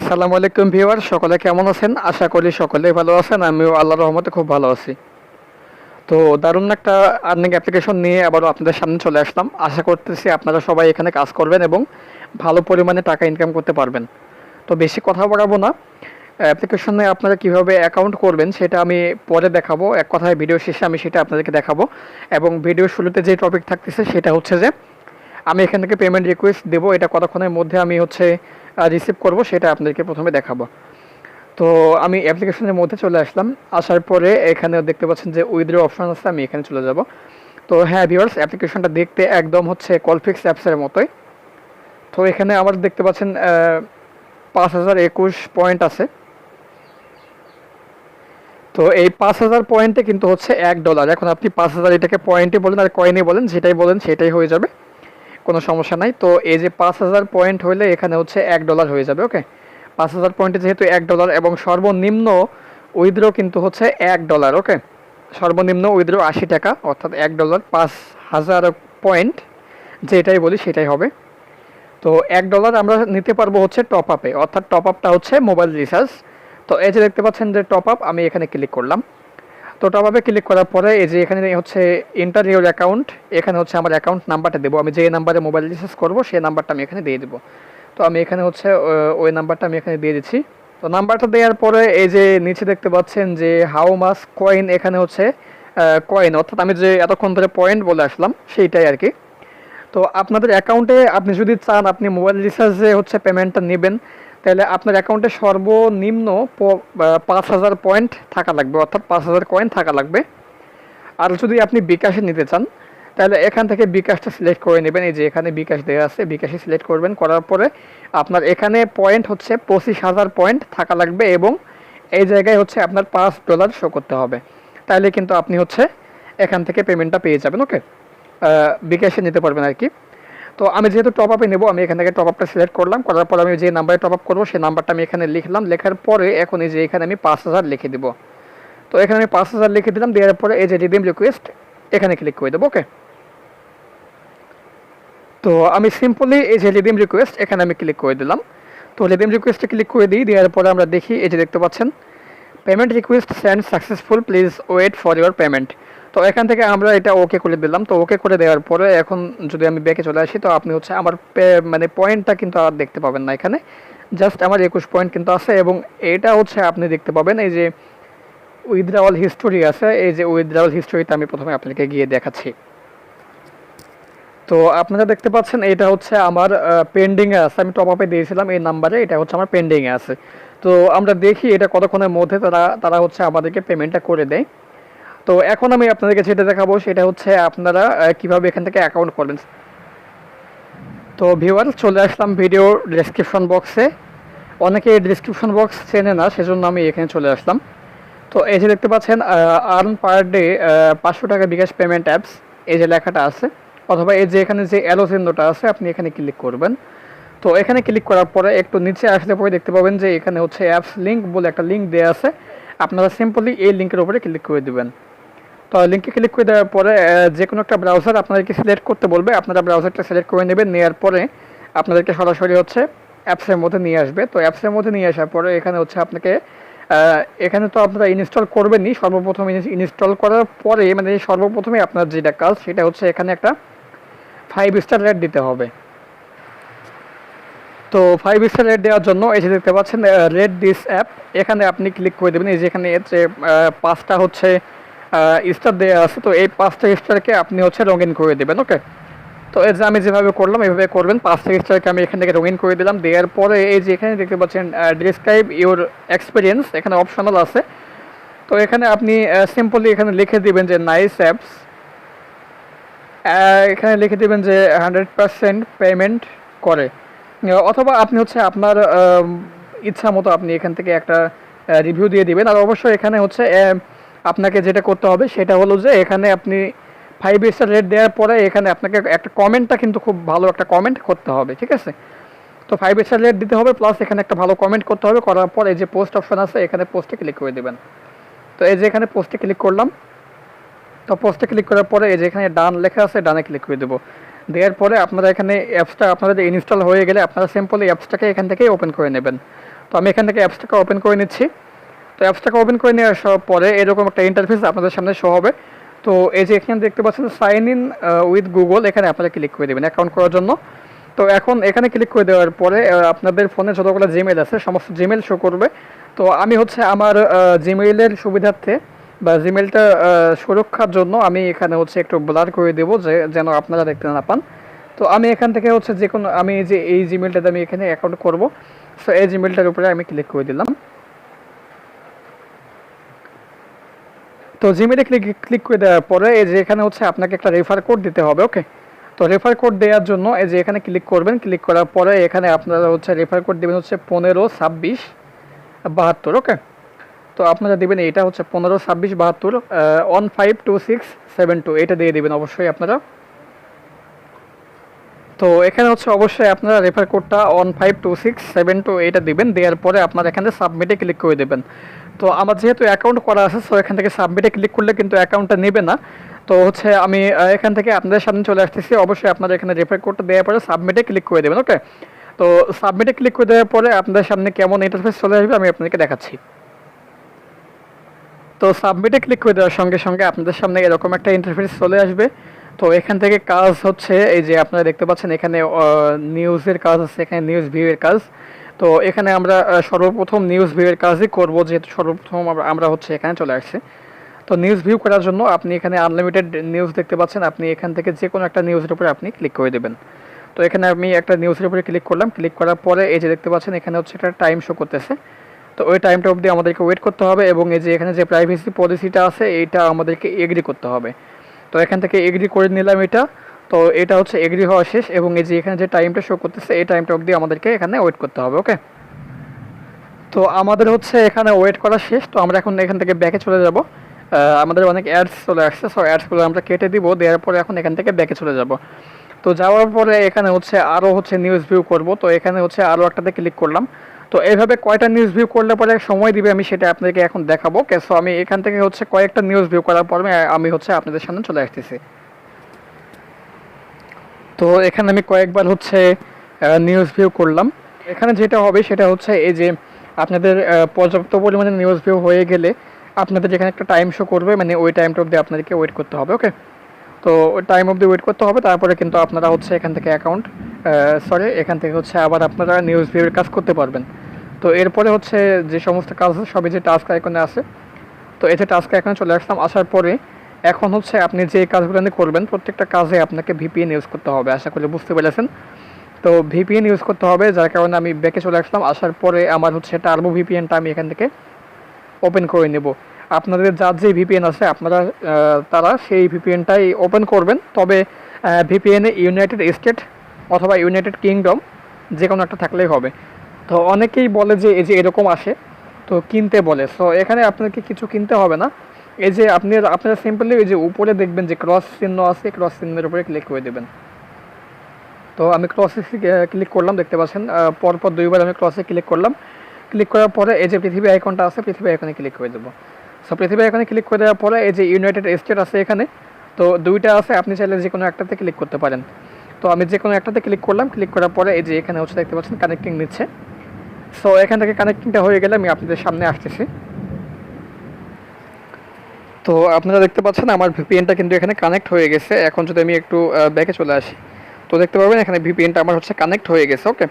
আসসালামু আলাইকুম ভিউয়ার, সকলে কেমন আছেন? আশা করি সকলেই ভালো আছেন। আমিও আল্লাহর রহমতে খুব ভালো আছি। তো দারুণ একটা আর্নিং অ্যাপ্লিকেশন নিয়ে আবারও আপনাদের সামনে চলে আসলাম। আশা করতেছি আপনারা সবাই এখানে কাজ করবেন এবং ভালো পরিমাণে টাকা ইনকাম করতে পারবেন। তো বেশি কথা বাড়াবো না। অ্যাপ্লিকেশনে আপনারা কিভাবে অ্যাকাউন্ট করবেন সেটা আমি পরে দেখাবো। এক কথায় ভিডিও শেষে আমি সেটা আপনাদেরকে দেখাবো। এবং ভিডিও শুরুতে যে টপিক থাকতেছে সেটা হচ্ছে যে আমি এখান থেকে পেমেন্ট রিকোয়েস্ট দেবো, এটা কতক্ষণের মধ্যে আমি রিসিভ করব সেটা আপনাদেরকে প্রথমে দেখাবো। তো আমি অ্যাপ্লিকেশনের মধ্যে চলে আসলাম। আসার পরে এখানে দেখতে পাচ্ছেন যে উইথড্র অপশন আছে, আমি এখানে চলে যাব। তো হ্যাঁ ভিউয়ার্স, অ্যাপ্লিকেশনটা দেখতে একদম কলফিক্স অ্যাপসের মতোই। তো এখানে আমার দেখতে পাচ্ছেন 5021 পয়েন্ট আছে। তো এই 5000 পয়েন্টে কিন্তু হচ্ছে $1। এখন আপনি 5000 এটাকে পয়েন্টে বলেন আর কয়েনে বলেন, যেটাই বলেন সেটাই হয়ে যাবে, কোনো সমস্যা নাই। তো এই যে 5000 পয়েন্ট হইলে এখানে হচ্ছে $1 হয়ে যাবে। ওকে, 5000 পয়েন্টে যেহেতু $1 এবং সর্বনিম্ন উইথড্র কিন্তু হচ্ছে $1। ওকে, সর্বনিম্ন উইথড্র 80 টাকা, অর্থাৎ $1 5000 পয়েন্ট, যেটাই বলি সেটাই হবে। তো $1 আমরা নিতে পারবো হচ্ছে টপ আপে, অর্থাৎ টপ আপটা হচ্ছে মোবাইল রিচার্জ। তো এই যে দেখতে পাচ্ছেন যে টপ আপ, আমি এখানে ক্লিক করলাম। তো টপ আপে ক্লিক করার পরে এই যে এখানে হচ্ছে এন্টার ইউর অ্যাকাউন্ট, এখানে হচ্ছে আমার অ্যাকাউন্ট নাম্বারটা দেবো। আমি যে নাম্বারে মোবাইল রিচার্জ করবো সেই নাম্বারটা আমি এখানে দিয়ে দেবো। তো আমি এখানে ওই নাম্বারটা আমি এখানে দিয়ে দিচ্ছি। তো নাম্বারটা দেওয়ার পরে এই যে নিচে দেখতে পাচ্ছেন যে হাউ মাস কয়েন, এখানে হচ্ছে কয়েন, অর্থাৎ আমি যে এতক্ষণ ধরে পয়েন্ট বলে আসলাম সেইটাই আর কি। তো আপনাদের অ্যাকাউন্টে আপনি যদি চান আপনি মোবাইল রিচার্জে পেমেন্টটা নেবেন, তাহলে আপনার অ্যাকাউন্টে সর্বনিম্ন 5000 পয়েন্ট থাকা লাগবে, অর্থাৎ 5000 কয়েন থাকা লাগবে। আর যদি আপনি বিকাশে নিতে চান তাহলে এখান থেকে বিকাশটা সিলেক্ট করে নেবেন। এই যে এখানে বিকাশ দেওয়া আছে, বিকাশে সিলেক্ট করবেন। করার পরে আপনার এখানে পয়েন্ট হচ্ছে 25000 পয়েন্ট থাকা লাগবে এবং এই জায়গায় হচ্ছে আপনার $5 শো করতে হবে। তাহলে কিন্তু আপনি এখান থেকে পেমেন্টটা পেয়ে যাবেন। ওকে, বিকাশে নিতে পারবেন আর কি। তো আমি যেহেতু টপ আপে নেবো, আমি এখান থেকে টপ আপটা সিলেক্ট করলাম। করার পর আমি যে নাম্বারে টপ আপ করবো সেই নাম্বারটা আমি এখানে লিখলাম। লেখার পরে এখন এই যে এখানে আমি 5000 লিখে দেবো। তো এখানে আমি 5000 লিখে দিলাম। দেওয়ার পরে এই যে রিডিম রিকোয়েস্ট, এখানে ক্লিক করে দেবো। ওকে, তো আমি সিম্পলি এই যে রিডিম রিকোয়েস্ট, এখানে আমি ক্লিক করে দিলাম। তো রিডিম রিকোয়েস্টে ক্লিক করে দিই। দেওয়ার পরে আমরা দেখি এই যে দেখতে পাচ্ছেন payment request send successful, please wait for your payment. তো এখান থেকে আমরা এটা ওকে করে দিলাম। তো ওকে করে দেওয়ার পরে এখন যদি আমি ব্যাকে চলে আসি, তো আপনি আমার মানে পয়েন্টটা কিন্তু আর দেখতে পাবেন না এখানে। জাস্ট আমার 21 পয়েন্ট কিন্তু আছে এবং এটা আপনি দেখতে পাবেন এই যে উইথড্রাওয়াল হিস্টোরি আছে। এই যে উইথড্রাওয়াল হিস্টোরিতে আমি প্রথমে আপনাকে গিয়ে দেখাচ্ছি। তো আপনারা দেখতে পাচ্ছেন এটা আমার পেন্ডিংয়ে আছে। আমি টপ আপে দিয়েছিলাম এই নাম্বারে, এটা আমার পেন্ডিংয়ে আছে। তো আমরা দেখি এটা কতক্ষণের মধ্যে তারা তারা আমাদেরকে পেমেন্টটা করে দেয়। তো এখন আমি আপনাদেরকে যেটা দেখাবো সেটা আপনারা কিভাবে এখান থেকে অ্যাকাউন্ট করবেন। তো ভিউয়ার, চলে আসলাম ভিডিও ডেসক্রিপশন বক্সে। অনেকে ডেসক্রিপশন বক্স চেনে না, সেজন্য আমি এখানে চলে আসলাম। তো এই যে দেখতে পাচ্ছেন আর্ন পার ডে 500 টাকা বিকাশ পেমেন্ট অ্যাপস, এই যে লেখাটা আছে, অথবা এই যে এখানে যে অ্যারো চিহ্নটা আছে আপনি এখানে ক্লিক করবেন। তো এখানে ক্লিক করার পরে একটু নিচে আসলে পরে দেখতে পাবেন যে এখানে অ্যাপস লিঙ্ক বলে একটা লিঙ্ক দেওয়া আছে। আপনারা সিম্পলি এই লিঙ্কের উপরে ক্লিক করে দেবেন। তো লিঙ্কে ক্লিক করে দেওয়ার পরে যে কোনো একটা ব্রাউজার আপনাদেরকে সিলেক্ট করতে বলবে, আপনারা ব্রাউজারটা সিলেক্ট করে নেবেন। নেওয়ার পরে আপনাদেরকে সরাসরি অ্যাপসের মধ্যে নিয়ে আসবে। তো অ্যাপসের মধ্যে নিয়ে আসার পরে এখানে আপনাকে এখানে তো আপনারা ইনস্টল করবেনই। সর্বপ্রথম ইনস্টল করার পরে মানে সর্বপ্রথমে আপনার যেটা কাজ সেটা এখানে একটা 5 স্টার রেট দিতে হবে। তো 5 স্টার রেট দেওয়ার জন্য এই যে দেখতে পাচ্ছেন রেট দিস অ্যাপ, এখানে আপনি ক্লিক করে দেবেন। এই যে এখানে 5টা স্টার দেওয়া আছে। তো এই 5টা স্টারকে আপনি লগ ইন করে দেবেন। ওকে, তো এই যে আমি যেভাবে করলাম এইভাবে করবেন। 5টা স্টারকে আমি এখান থেকে লগ ইন করে দিলাম। দেওয়ার পরে এই যে এখানে দেখতে পাচ্ছেন ডিসক্রাইব ইউর এক্সপিরিয়েন্স, এখানে অপশনাল আছে। তো এখানে আপনি সিম্পলি এখানে লিখে দিবেন যে নাইস অ্যাপস, এখানে লিখে দিবেন যে 100% পেমেন্ট করে, অথবা আপনি আপনার ইচ্ছা মতো আপনি এখান থেকে একটা রিভিউ দিয়ে দিবেন। আর অবশ্যই এখানে আপনাকে যেটা করতে হবে সেটা হলো যে এখানে আপনি 5 স্টার রেট দেওয়ার পরে এখানে আপনাকে একটা কমেন্টটা কিন্তু খুব ভালো একটা কমেন্ট করতে হবে, ঠিক আছে? তো 5 স্টার রেট দিতে হবে, প্লাস এখানে একটা ভালো কমেন্ট করতে হবে। করার পর এই যে পোস্ট অপশন আছে, এখানে পোস্টে ক্লিক করে দেবেন। তো এই যে এখানে পোস্টে ক্লিক করলাম। তো পোস্টে ক্লিক করার পরে এই যে এখানে ডান লেখা আছে, ডানে ক্লিক করে দেবো। দেওয়ার পরে আপনারা এখানে অ্যাপসটা আপনাদের ইনস্টল হয়ে গেলে আপনারা সিম্পলি অ্যাপসটাকে এখান থেকে ওপেন করে নেবেন। তো আমি এখান থেকে অ্যাপসটাকে ওপেন করে নিচ্ছি। তো অ্যাপসটাকে ওপেন করে নিয়ে আসার পরে এরকম একটা ইন্টারফেস আপনাদের সামনে শো হবে। তো এই যে এখানে দেখতে পাচ্ছেন সাইন ইন উইথ গুগল, এখানে আপনারা ক্লিক করে দেবেন অ্যাকাউন্ট করার জন্য। তো এখন এখানে ক্লিক করে দেওয়ার পরে আপনাদের ফোনে যতগুলো জিমেল আছে সমস্ত জিমেল শো করবে। তো আমি হচ্ছে আমার জিমেইলের সুবিধার্থে বা জিমেলটা সুরক্ষার জন্য আমি এখানে হচ্ছে একটু ব্লার করে দেবো যেন আপনারা দেখতে না পান। তো আমি এখান থেকে হচ্ছে যে কোনো আমি যে এই জিমেলটাতে আমি এখানে অ্যাকাউন্ট করব, সো এই জিমেলটার উপরে আমি ক্লিক করে দিলাম। তো জিমেলে ক্লিক করে দেওয়ার পরে এই যে এখানে হচ্ছে আপনাকে একটা রেফার কোড দিতে হবে। ওকে, তো রেফার কোড দেওয়ার জন্য এই যে এখানে ক্লিক করবেন। ক্লিক করার পরে এখানে আপনারা হচ্ছে রেফার কোড দেবেন হচ্ছে 152672। ওকে, তো আপনারা দেবেন এটা হচ্ছে 152672 152672, এটা দিয়ে দেবেন অবশ্যই আপনারা। তো এখানে হচ্ছে অবশ্যই আপনারা রেফার কোডটা 152672 এটা দিবেন। দেওয়ার পরে আপনারা এখানে সাবমিটে ক্লিক করে দেবেন। তো আমার যেহেতু অ্যাকাউন্ট করা আছে, সো এখান থেকে সাবমিটে ক্লিক করলে কিন্তু অ্যাকাউন্টটা নেবে না। তো হচ্ছে আমি এখান থেকে আপনাদের সামনে চলে আসতেছি। অবশ্যই আপনারা এখানে রেফার কোডটা দেওয়ার পরে সাবমিটে ক্লিক করে দেবেন। ওকে, তো সাবমিটে ক্লিক করে দেওয়ার পরে আপনাদের সামনে কেমন ইন্টারফেস চলে আসবে আমি আপনাদেরকে দেখাচ্ছি। তো সাবমিটে ক্লিক করে দেওয়ার সঙ্গে সঙ্গে আপনাদের সামনে এরকম একটা ইন্টারফেস চলে আসবে। তো এখান থেকে কাজ হচ্ছে এই যে আপনারা দেখতে পাচ্ছেন এখানে নিউজের কাজ আছে, এখানে নিউজ ভিউয়ের কাজ। তো এখানে আমরা সর্বপ্রথম নিউজ ভিউয়ের কাজই করব, যেহেতু সর্বপ্রথম আমরা হচ্ছে এখানে চলে আসছি। তো নিউজ ভিউ করার জন্য আপনি এখানে আনলিমিটেড নিউজ দেখতে পাচ্ছেন, আপনি এখান থেকে যে কোনো একটা নিউজের উপরে আপনি ক্লিক করে দেবেন। তো এখানে আমি একটা নিউজের উপরে ক্লিক করলাম। ক্লিক করার পরে এই যে দেখতে পাচ্ছেন এখানে হচ্ছে একটা টাইম শো করতেছে। তো ওই টাইমটা অবধি আমাদেরকে ওয়েট করতে হবে এবং এই যে এখানে যে প্রাইভেসি পলিসিটা আছে এইটা আমাদেরকে এগ্রি করতে হবে। তো এখান থেকে এগ্রি করে নিলাম এটা। তো এটা হচ্ছে এগ্রি হওয়া শেষ এবং এই যে এখানে যে টাইমটা শো করতেছে এই টাইমটা অবধি আমাদেরকে এখানে ওয়েট করতে হবে। ওকে, তো আমাদের হচ্ছে এখানে ওয়েট করা শেষ। তো আমরা এখন এখান থেকে ব্যাকে চলে যাব। আমাদের অনেক অ্যাডস চলে আসছে, সো অ্যাডসগুলো আমরা কেটে দিব। দেওয়ার পরে এখন এখান থেকে ব্যাকে চলে যাব। তো যাওয়ার পরে এখানে হচ্ছে আরও হচ্ছে নিউজ ভিউ করব। তো এখানে হচ্ছে আরও একটাতে ক্লিক করলাম। তো এইভাবে কয়টা নিউজ ভিউ করলে পরে সময় দিবে আমি সেটা আপনাদেরকে এখন দেখাবো। ওকে, সো আমি এখান থেকে হচ্ছে কয়েকটা নিউজ ভিউ করার পর আমি হচ্ছে আপনাদের সামনে চলে আসতেছি। তো এখানে আমি কয়েকবার হচ্ছে নিউজ ভিউ করলাম। এখানে যেটা হবে সেটা হচ্ছে এই যে আপনাদের পর্যাপ্ত পরিমাণে নিউজ ভিউ হয়ে গেলে আপনাদের যেখানে একটা টাইম শো করবে, মানে ওই টাইমটা অবধি আপনাদেরকে ওয়েট করতে হবে। ওকে, তো ওই টাইম অবধি ওয়েট করতে হবে, তারপরে কিন্তু আপনারা হচ্ছে এখান থেকে এখান থেকে হচ্ছে আবার আপনারা নিউজ ভিউয়ের কাজ করতে পারবেন। তো এরপরে হচ্ছে যে সমস্ত কাজ আছে সবই যে টাস্ক আইকনে আছে। তো এই যে টাস্ক আইকনে চলে আসলাম। আসার পরে এখন হচ্ছে আপনি যে কাজগুলো করবেন প্রত্যেকটা কাজে আপনাকে ভিপিএন ইউজ করতে হবে, আশা করি বুঝতে পেরেছেন। তো ভিপিএন ইউজ করতে হবে, যার কারণে আমি ব্যাকে চলে আসলাম। আসার পরে আমার হচ্ছে টার্বো ভিপিএনটা আমি এখান থেকে ওপেন করে নেব। আপনাদের যার যে ভিপিএন আছে আপনারা তারা সেই ভিপিএনটাই ওপেন করবেন। তবে ভিপিএনে ইউনাইটেড স্টেট অথবা ইউনাইটেড কিংডম যে কোনো একটা থাকলেই হবে। তো অনেকেই বলে যে এই যে এরকম আসে, তো কিনতে বলে। সো এখানে আপনাকে কিছু কিনতে হবে না। এই যে আপনারা সিম্পলি এই যে উপরে দেখবেন যে ক্রস চিহ্ন আছে, ক্রস চিহ্নের উপরে ক্লিক করে দেবেন। তো আমি ক্রসে ক্লিক করলাম, দেখতে পাচ্ছেন পরপর দুইবার আমি ক্রসে ক্লিক করলাম। ক্লিক করার পরে এই যে পৃথিবী আইকনটা আছে, পৃথিবী আইকনে ক্লিক করে দেবো। সো পৃথিবী আইকনে ক্লিক করে দেওয়ার পরে এই যে ইউনাইটেড স্টেট আছে এখানে, তো দুইটা আছে, আপনি চাইলে যে কোনো একটাতে ক্লিক করতে পারেন। তো আমি যে কোনো একটাতে ক্লিক করলাম। ক্লিক করার পরে এই যে এখানে হচ্ছে দেখতে পাচ্ছেন কানেক্টিং নিচ্ছে। সো এখান থেকে কানেক্টিংটা হয়ে গেলে আমি আপনাদের সামনে আসতেছি। তো আপনারা দেখতে পাচ্ছেন আমার ভিপিএনটা কিন্তু এখানে কানেক্ট হয়ে গেছে। এখন যদি আমি একটু ব্যাকে চলে আসি, তো দেখতে পারবেন এখানে ভিপিএনটা আমার হচ্ছে কানেক্ট হয়ে গেছে। ওকে,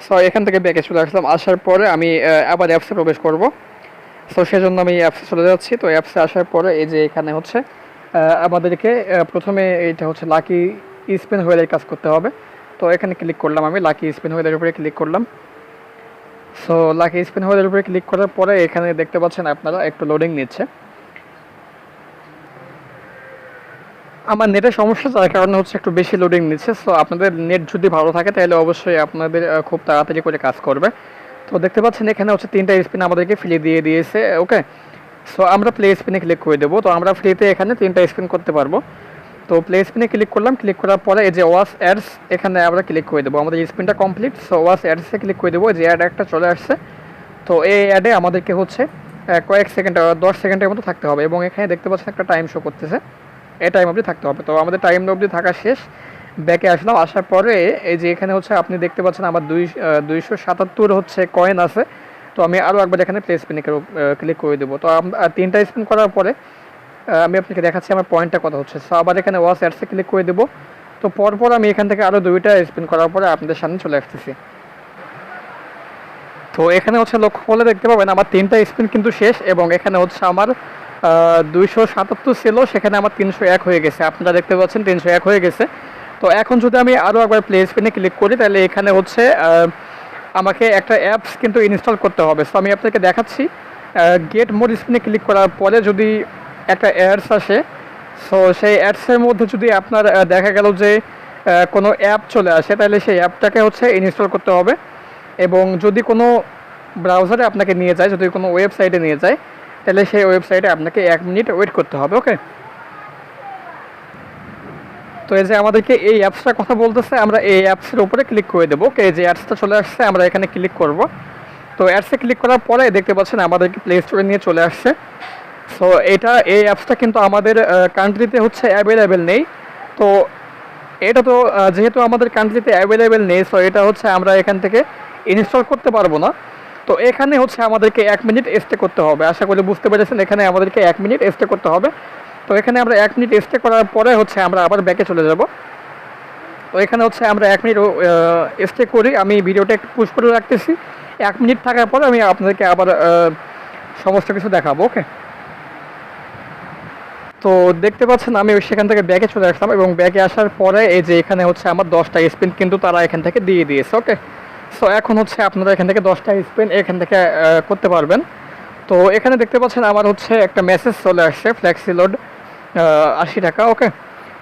সো এখান থেকে ব্যাকে চলে আসলাম। আসার পরে আমি আবার অ্যাপসে প্রবেশ করব। সো সেজন্য আমি অ্যাপসে চলে যাচ্ছি। তো অ্যাপসে আসার পরে এই যে এখানে হচ্ছে আমাদেরকে প্রথমে এইটা হচ্ছে লাকি স্পিন হুইলের কাজ করতে হবে। তো এখানে ক্লিক করলাম, আমি লাকি স্পিন হুইলের উপরে ক্লিক করলাম। সো লাকি স্পিন হুইলের উপরে ক্লিক করার পরে এখানে দেখতে পাচ্ছেন আপনারা একটু লোডিং নিচ্ছে। আমার নেটের সমস্যা, যার কারণে হচ্ছে একটু বেশি লোডিং নিচ্ছে। সো আপনাদের নেট যদি ভালো থাকে তাহলে অবশ্যই আপনাদের খুব তাড়াতাড়ি করে কাজ করবে। তো দেখতে পাচ্ছেন এখানে হচ্ছে 3টা স্পিন আমাদেরকে ফ্রি দিয়ে দিয়েছে। ওকে, সো আমরা প্লে স্পিনে ক্লিক করে দেবো। তো আমরা ফ্রিতে এখানে 3টা স্পিন করতে পারবো। তো প্লে স্পিনে ক্লিক করলাম। ক্লিক করার পরে এই যে ওয়াচ অ্যাডস এখানে আমরা ক্লিক করে দেবো। আমাদের স্পিনটা কমপ্লিট। সো ওয়াচ অ্যাডসে ক্লিক করে দেবো। যে অ্যাড একটা চলে আসছে, তো এই অ্যাডে আমাদেরকে হচ্ছে কয়েক সেকেন্ড 10 সেকেন্ডের মতো থাকতে হবে এবং এখানে দেখতে পাচ্ছেন একটা টাইম শো করতেছে, এই টাইম অবধি থাকতে হবে। তো আমাদের টাইম অবধি থাকা শেষ। ব্যাকে আসলাম। আসার পরে এই যে এখানে হচ্ছে আপনি দেখতে পাচ্ছেন আমার 277 হচ্ছে কয়েন আছে। তো আমি আরও একবার এখানে প্লে স্পিনে ক্লিক করে দেবো। তো 3টা স্পিন করার পরে আমি আপনাকে দেখাচ্ছি আমার পয়েন্টটা কত হচ্ছে। সো আবার এখানে ওয়াচ অ্যাডসে ক্লিক করে দেবো। তো পরপর আমি এখান থেকে আরও 2টা স্পিন করার পরে আপনাদের সামনে চলে আসতেছি। তো এখানে হচ্ছে লক্ষ্য করলে দেখতে পাবেন আমার 3টা স্পিন কিন্তু শেষ, এবং এখানে হচ্ছে আমার 277 ছিল, সেখানে আমার 301 হয়ে গেছে। আপনারা দেখতে পাচ্ছেন 301 হয়ে গেছে। তো এখন যদি আমি আরও একবার প্লে স্পিনে ক্লিক করি, তাহলে এখানে হচ্ছে আমাকে একটা অ্যাপস কিন্তু ইনস্টল করতে হবে। সো আমি আপনাকে দেখাচ্ছি, গেট মোর স্পিনে ক্লিক করার পরে যদি একটা অ্যাডস আসে, সো সেই অ্যাডসের মধ্যে যদি আপনার দেখা গেল যে কোনো অ্যাপ চলে আসে, তাহলে সেই অ্যাপটাকে হচ্ছে ইনস্টল করতে হবে। এবং যদি কোনো ব্রাউজারে আপনাকে নিয়ে যায়, যদি কোনো ওয়েবসাইটে নিয়ে যায়, তাহলে সেই ওয়েবসাইটে আপনাকে 1 মিনিট ওয়েট করতে হবে। ওকে, তো এই যে আমাদেরকে এই অ্যাপসটার কথা বলতেছে, আমরা এই অ্যাপসের উপরে ক্লিক করে দেবো। ওকে, যে অ্যাডসটা চলে আসছে আমরা এখানে ক্লিক করব। তো অ্যাডসে ক্লিক করার পরে দেখতে পাচ্ছেন আমাদেরকে প্লে স্টোরে নিয়ে চলে আসছে। সো এই অ্যাপসটা কিন্তু আমাদের কান্ট্রিতে হচ্ছে অ্যাভেলেবেল নেই। তো এটা তো যেহেতু আমাদের কান্ট্রিতে অ্যাভেলেবেল নেই, সো এটা হচ্ছে আমরা এখান থেকে ইনস্টল করতে পারবো না। তো এখানে হচ্ছে আমাদেরকে 1 মিনিট স্টে করতে হবে। আশা করি বুঝতে পেরেছেন, এখানে আমাদেরকে 1 মিনিট স্টে করতে হবে। তো এখানে আমরা 1 মিনিট স্টে করার পরে হচ্ছে আমরা আবার ব্যাকে চলে যাব। তো এখানে হচ্ছে আমরা 1 মিনিট স্টে করি। আমি ভিডিওটা একটু পুশ করে রাখতেছি। 1 মিনিট থাকার পরে আমি আপনাদেরকে আবার সমস্ত কিছু দেখাবো। ওকে, তো দেখতে পাচ্ছেন আমি সেখান থেকে ব্যাকে চলে আসলাম, এবং ব্যাকে আসার পরে এই যে এখানে হচ্ছে আমার 10টা স্পিন কিন্তু তারা এখান থেকে দিয়ে দিয়েছে। ওকে, সো এখন হচ্ছে আপনারা এখান থেকে 10টা স্পিন এখান থেকে করতে পারবেন। তো এখানে দেখতে পাচ্ছেন আমার হচ্ছে একটা মেসেজ চলে আসছে, ফ্লেক্সি লোড 80 টাকা। ওকে,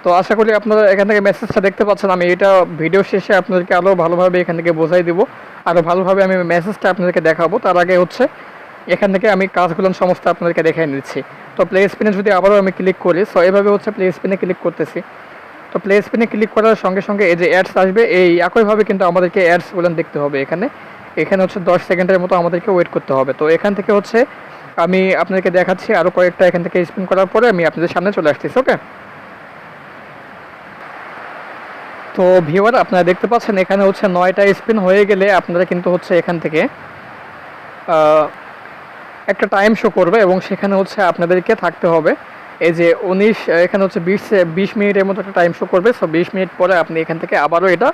তো আশা করি আপনারা এখান থেকে মেসেজটা দেখতে পাচ্ছেন। আমি এটা ভিডিও শেষে আপনাদেরকে আরও ভালোভাবে এখান থেকে বোঝাই দিব, আরও ভালোভাবে আমি মেসেজটা আপনাদেরকে দেখাবো। তার আগে হচ্ছে এখান থেকে আমি কাজগুলো সমস্ত আপনাদেরকে দেখাই নিচ্ছি। তো প্লে স্পিনে যদি আবারও আমি ক্লিক করি, সো এভাবে হচ্ছে প্লে স্পিনে ক্লিক করতেছি। তো প্লে স্পিনে ক্লিক করার সঙ্গে সঙ্গে এই যে অ্যাডস আসবে, এই একইভাবে কিন্তু আমাদেরকে অ্যাডসগুলো দেখতে হবে। এখানে হচ্ছে 10 সেকেন্ডের মতো আমাদেরকে ওয়েট করতে হবে। তো এখান থেকে হচ্ছে আমি আপনাদেরকে দেখাচ্ছি আরও কয়েকটা এখান থেকে স্পিন করার পরে আমি আপনাদের সামনে চলে আসতেছি। ওকে, তো ভিউয়ার আপনারা দেখতে পাচ্ছেন এখানে হচ্ছে 9টা স্পিন হয়ে গেলে আপনারা কিন্তু হচ্ছে এখান থেকে একটা টাইম শো করবে, এবং সেখানে হচ্ছে আপনাদেরকে থাকতে হবে এই যে 19, এখানে হচ্ছে 20 মিনিটের মতো একটা টাইম শো করবে। সো 20 মিনিট পরে আপনি এখান থেকে আবারও এটা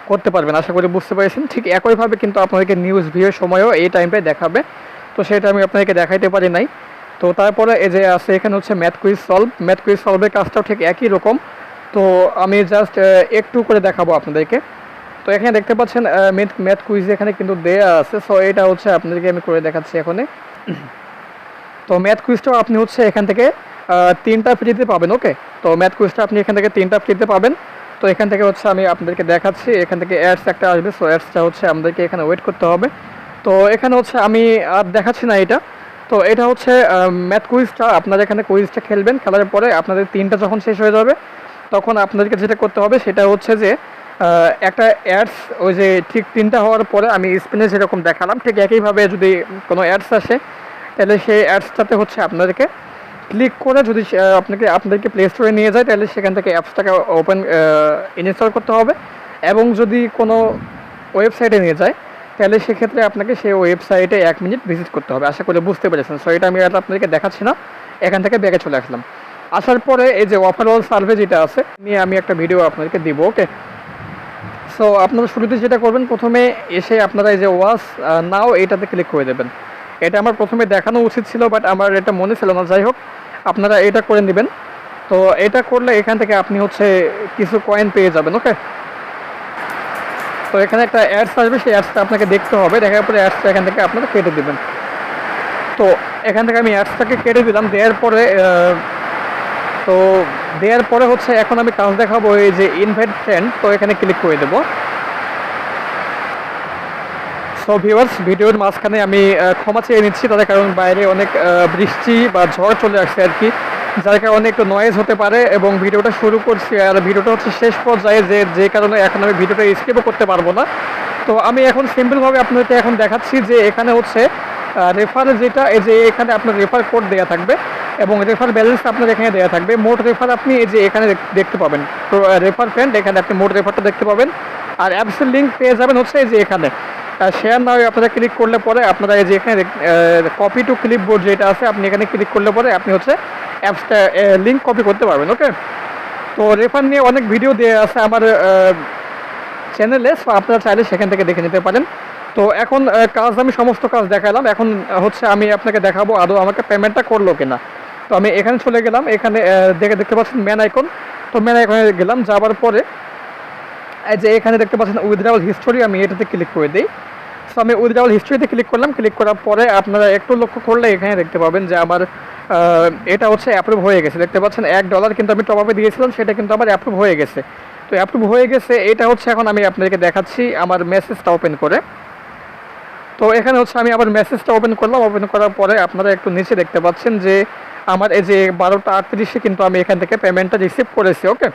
করতে পারবেন। আশা করি বুঝতে পেরেছেন। ঠিক একইভাবে কিন্তু আপনাদেরকে নিউজ ভিউয়ের সময়ও এই টাইমটাই দেখাবে। তো সেটা আমি আপনাদেরকে দেখাইতে পারি নাই। তো তারপরে এই যে আছে এখানে হচ্ছে ম্যাথ কুইজ সলভের কাজটাও ঠিক একই রকম। তো আমি জাস্ট একটু করে দেখাবো আপনাদেরকে। তো এখানে দেখতে পাচ্ছেন ম্যাথ কুইজ এখানে কিন্তু দেয়া আছে। সো এটা হচ্ছে আপনাদেরকে আমি করে দেখাচ্ছি এখানে। তো ম্যাথ কুইজটাও আপনি হচ্ছে এখান থেকে 3টা ফ্রিতে পাবেন। ওকে, তো ম্যাথ কুইজটা আপনি এখান থেকে 3টা ফ্রিতে পাবেন। তো এখান থেকে হচ্ছে আমি আপনাদেরকে দেখাচ্ছি, এখান থেকে অ্যাডস একটা আসবে। সো অ্যাডসটা হচ্ছে আমাদেরকে এখানে ওয়েট করতে হবে। তো এখানে হচ্ছে আমি আর দেখাচ্ছি না এটা। তো এটা হচ্ছে ম্যাথ কুইজটা, আপনারা এখানে কুইজটা খেলবেন। খেলার পরে আপনাদের 3টা যখন শেষ হয়ে যাবে, তখন আপনাদেরকে যেটা করতে হবে সেটা হচ্ছে যে একটা অ্যাডস, ওই যে ঠিক 3টা হওয়ার পরে আমি স্পিনে যেরকম দেখালাম ঠিক একইভাবে যদি কোনো অ্যাডস আসে, তাহলে সেই অ্যাডসটাতে হচ্ছে আপনাদেরকে ক্লিক করে যদি আপনাদেরকে প্লে স্টোরে নিয়ে যায়, তাহলে সেখান থেকে অ্যাপসটাকে ইনস্টল করতে হবে। এবং যদি কোনো ওয়েবসাইটে নিয়ে যায়, তাহলে সেক্ষেত্রে আপনাকে সেই ওয়েবসাইটে 1 মিনিট ভিজিট করতে হবে। আশা করি বুঝতে পেরেছেন। সো এটা আমি আর আপনাদেরকে দেখাচ্ছি না, এখান থেকে ব্যাকে চলে আসলাম। আসার পরে এই যে ওভারঅল সার্ভে যেটা আছে নিয়ে আমি একটা ভিডিও আপনাদেরকে দিব। ওকে, সো আপনারা শুরুতে যেটা করবেন, প্রথমে এসে আপনারা এই যে ওয়াচ নাও এটাতে ক্লিক করে দেবেন। এটা আমার প্রথমে দেখানো উচিত ছিল, বাট আমার এটা মনে ছিল না। যাই হোক, আপনারা এটা করে নেবেন। তো এটা করলে এখান থেকে আপনি হচ্ছে কিছু কয়েন পেয়ে যাবেন। ওকে, তো এখানে একটা অ্যাডস আসবে, সেই অ্যাডসটা আপনাকে দেখতে হবে। দেখার পরে অ্যাডসটা এখান থেকে আপনারা কেটে দেবেন। তো এখান থেকে আমি অ্যাডসটাকে কেটে দিলাম। দেওয়ার পরে হচ্ছে এখন আমি কাজ দেখাবো, এই যে ইনভাইট ফ্রেন্ড। তো এখানে ক্লিক করে দেবো। সো ভিউয়ার্স, ভিডিওর মাঝখানে আমি ক্ষমা চেয়ে নিচ্ছি, তাদের কারণ বাইরে অনেক বৃষ্টি বা ঝড় চলে আসছে আর কি, যার কারণে একটু নয়েজ হতে পারে। এবং ভিডিওটা শুরু করছি আর ভিডিওটা হচ্ছে শেষ পর্যায়ে, যে কারণে এখন আমি ভিডিওটা স্কিপও করতে পারবো না। তো আমি এখন সিম্পলভাবে আপনাদেরকে এখন দেখাচ্ছি যে এখানে হচ্ছে রেফার, যেটা এই যে এখানে আপনার রেফার কোড দেওয়া থাকবে, এবং রেফার ব্যালেন্স আপনার এখানে দেওয়া থাকবে। মোট রেফার আপনি এই যে এখানে দেখতে পাবেন। তো রেফার ফ্রেন্ড, এখানে আপনি মোট রেফারটা দেখতে পাবেন। আর অ্যাপসের লিঙ্ক পেয়ে যাবেন হচ্ছে এই যে এখানে। শেয়ার না হয়ে আপনারা ক্লিক করলে পরে আপনারা এই যে এখানে কপি টু ক্লিপবোর্ড যেটা আছে আপনি এখানে ক্লিক করলে পরে আপনি হচ্ছে অ্যাপসটা লিঙ্ক কপি করতে পারবেন। ওকে, তো রেফার নিয়ে অনেক ভিডিও দেওয়া আছে আমার চ্যানেলে, সো আপনারা চাইলে সেখান থেকে দেখে নিতে পারেন। তো এখন কাজ আমি সমস্ত কাজ দেখালাম, এখন হচ্ছে আমি আপনাকে দেখাবো আদৌ আমাকে পেমেন্টটা করলো কিনা। তো আমি এখানে চলে গেলাম, এখানে দেখতে পাচ্ছেন ম্যান আইকন, তো ম্যান আইকনে গেলাম, যাওয়ার পরে এই যে এখানে দেখতে পাচ্ছেন উইথড্রয়াল হিস্টোরি, আমি এটাতে ক্লিক করে দিই। সো আমি উইথড্রয়াল হিস্টোরিতে ক্লিক করলাম, ক্লিক করার পরে আপনারা একটু লক্ষ্য করলে এখানে দেখতে পাবেন যে আমার এটা হচ্ছে অ্যাপ্রুভ হয়ে গেছে। দেখতে পাচ্ছেন $1 কিন্তু আমি টপ আপে দিয়েছিলাম, সেটা কিন্তু আমার অ্যাপ্রুভ হয়ে গেছে। তো অ্যাপ্রুভ হয়ে গেছে, এটা হচ্ছে এখন আমি আপনাদেরকে দেখাচ্ছি আমার মেসেজটা ওপেন করে। তো এখানে হচ্ছে আমি আবার মেসেজটা ওপেন করলাম, ওপেন করার পরে আপনারা একটু নিচে দেখতে পাচ্ছেন যে আমার এই যে 12:38 কিন্তু আমি এখান থেকে পেমেন্টটা রিসিভ করেছি। ওকে,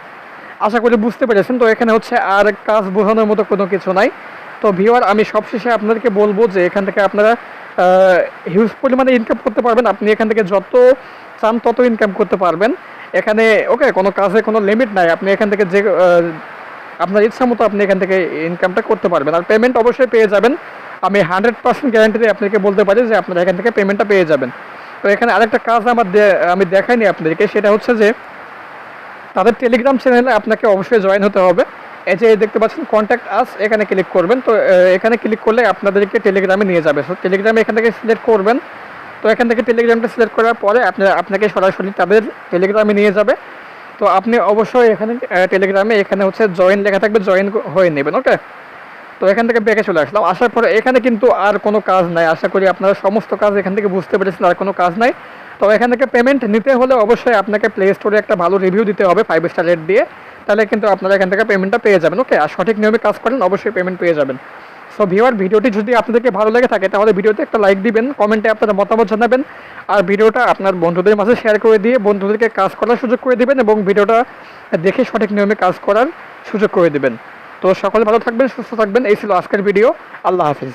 আশা করি বুঝতে পেরেছেন। তো এখানে হচ্ছে আর কাজ বোঝানোর মতো কোনো কিছু নাই। তো ভিউয়ার, আমি সবশেষে আপনাদেরকে বলবো যে এখান থেকে আপনারা হিউজ পরিমাণে ইনকাম করতে পারবেন। আপনি এখান থেকে যত চান তত ইনকাম করতে পারবেন এখানে। ওকে, কোনো কাজে কোনো লিমিট নাই, আপনি এখান থেকে যে আপনার ইচ্ছা মতো আপনি এখান থেকে ইনকামটা করতে পারবেন। আর পেমেন্ট অবশ্যই পেয়ে যাবেন, আমি 100% গ্যারান্টি দিয়ে আপনাকে বলতে পারি যে আপনারা এখান থেকে পেমেন্টটা পেয়ে যাবেন। তো এখানে আরেকটা কাজ আমি দেখাইনি আপনাদেরকে, সেটা হচ্ছে যে তাদের টেলিগ্রাম চ্যানেলে আপনাকে অবশ্যই জয়েন হতে হবে। এই যে দেখতে পাচ্ছেন কন্ট্যাক্ট আস, এখানে ক্লিক করবেন। তো এখানে ক্লিক করলে আপনাদেরকে টেলিগ্রামে নিয়ে যাবে। সো টেলিগ্রামে এখান থেকে সিলেক্ট করবেন। তো এখান থেকে টেলিগ্রামটা সিলেক্ট করার পরে আপনাকে সরাসরি তাদের টেলিগ্রামে নিয়ে যাবে। তো আপনি অবশ্যই এখানে টেলিগ্রামে এখানে হচ্ছে জয়েন লেখা থাকবে, জয়েন হয়ে নেবেন। ওকে, তো এখান থেকে ব্যাকে চলে আসলাম, আসার পরে এখানে কিন্তু আর কোনো কাজ নাই। আশা করি আপনারা সমস্ত কাজ এখান থেকে বুঝতে পেরেছেন, আর কোনো কাজ নাই। তো এখান থেকে পেমেন্ট নিতে হলে অবশ্যই আপনাকে প্লে স্টোরে একটা ভালো রিভিউ দিতে হবে 5 স্টার রেট দিয়ে, তাহলে কিন্তু আপনারা এখান থেকে পেমেন্টটা পেয়ে যাবেন। ওকে, আর সঠিক নিয়মে কাজ করেন অবশ্যই পেমেন্ট পেয়ে যাবেন। সো ভিউয়ার, ভিডিওটি যদি আপনাদেরকে ভালো লেগে থাকে তাহলে ভিডিওতে একটা লাইক দিবেন, কমেন্টে আপনারা মতামত জানাবেন, আর ভিডিওটা আপনার বন্ধুদের মাঝে শেয়ার করে দিয়ে বন্ধুদেরকে কাজ করার সুযোগ করে দিবেন, এবং ভিডিওটা দেখে সঠিক নিয়মে কাজ করার সুযোগ করে দিবেন। তো সকলে ভালো থাকবেন, সুস্থ থাকবেন। এই ছিল আজকের ভিডিও। আল্লাহ হাফিজ।